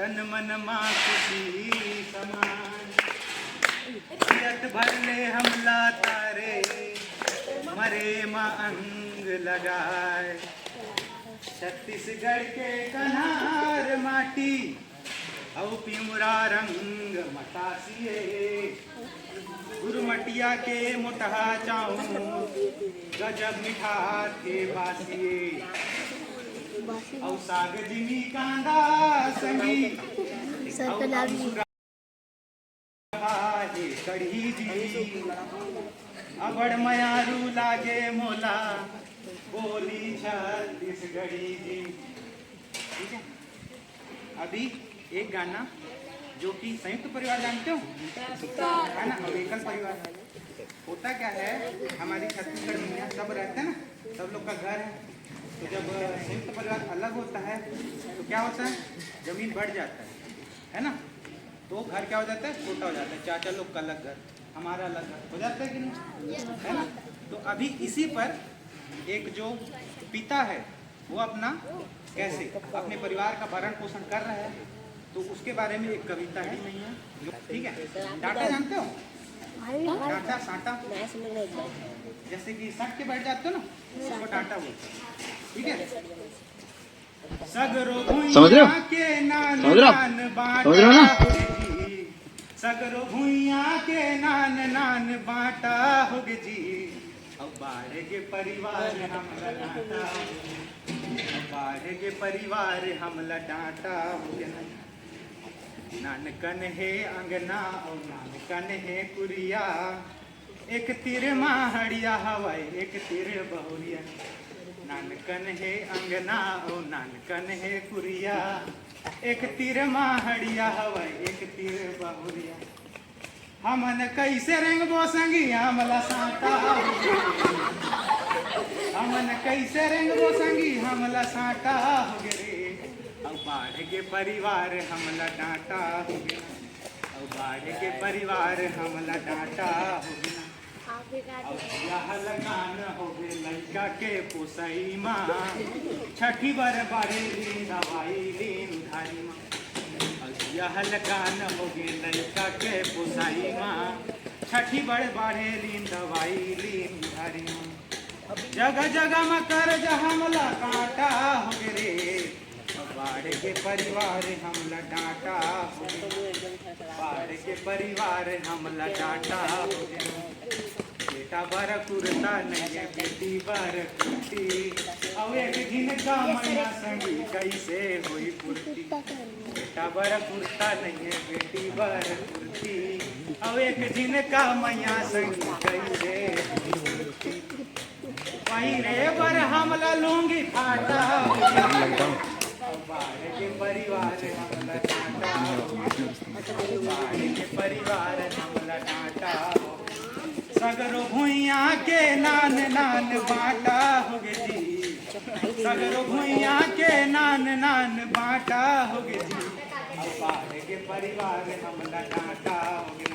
तन मन माँ खुशी समान, जियत भर ले हमला तारे, मरे माँ अंग लगाए। छत्तीसगढ़ के कन्हार माटी, औ पिमुरा रंग मतासिए, गुरमटिया के मोटहा चाऊ, गजब मिठा के बासिए। औ साग जिमी कांदा संगी, कढ़ी जी, अबड़ मयारू लागे मोला, बोली छत्तीसगढ़ी जी। ठीक है, अभी एक गाना जो कि संयुक्त परिवार जानते हो, है ना, एकल परिवार। होता क्या है, हमारी छत्तीसगढ़ में सब रहते हैं ना, सब लोग का घर है। तो जब संयुक्त परिवार अलग होता है तो क्या होता है, जमीन बढ़ जाता है ना, तो घर क्या हो जाता है, छोटा हो जाता है। चाचा लोग का अलग घर, हमारा अलग घर हो जाता है कि नहीं, है ना। तो अभी इसी पर एक जो पिता है वो अपना कैसे अपने परिवार का भरण पोषण कर रहा है, तो उसके बारे में एक कविता ही नहीं है। ठीक है, डाटा जानते हो, डाटा साटा, जैसे कि सट के बैठ जाते हो ना, उसको डाटा बोलते हैं। ठीक है, सगरो भुइया के नान नान बाटा, सगरो भुइया के नान नान बाटा होगे जी। अब बाढ़ के परिवार हम लटाटा, बाढ़ के परिवार हम लटाटा होगे। नानकन है अंगना और नानकन है कुरिया, एक तीर माहड़िया हवाई एक तीर बहुरिया। नानकन है अंगना और नानकन है कुरिया, एक तीर माहड़िया हवाई एक तीर बहुरिया। हमन कैसे रेंगबो संगी हमला साटा, हमन कैसे रेंगबो संगी हमला साटा हो गे। अब बाढ़ के परिवार हमला डांटा हो गया, अब बाढ़ के परिवार हमला डांटा हो गया। अब यह लगान हो गए लड़का के पोसई माँ, छठी बर बारे लीन दवाई लीन धारी माँ। अब यह लगान हो गए लड़का के पोसई माँ, छठी बर बारे लीन दवाई लीन धारी माँ। जगह जगह में कर्ज हमला काटा हो गए रे, बाढ़ के परिवार हमला डांटा हो गए, बाढ़ के परिवार हमला डांटा हो गए। बेटा बर कुर्ता नहीं है बेटी बर कुर्ती, अब एक दिन का मैया संगी कैसे हुई पूर्ति। बेटा बर कुर्ता नहीं है बेटी बर कुर्ती, अब एक दिन का मैया संगी कैसे हुई पूर्ति। वही रे बर हमला लूंगी फाटा, बाढ़ के परिवार हमला डांटा, बाढ़ के परिवार हमला डांटा। सगरो भुइया के नान नान बाटा हो गे जी, सगरो भुइया के नान नान बाटा हो गे जी। अब बाढ़ के परिवार हमला डांटा हो गे।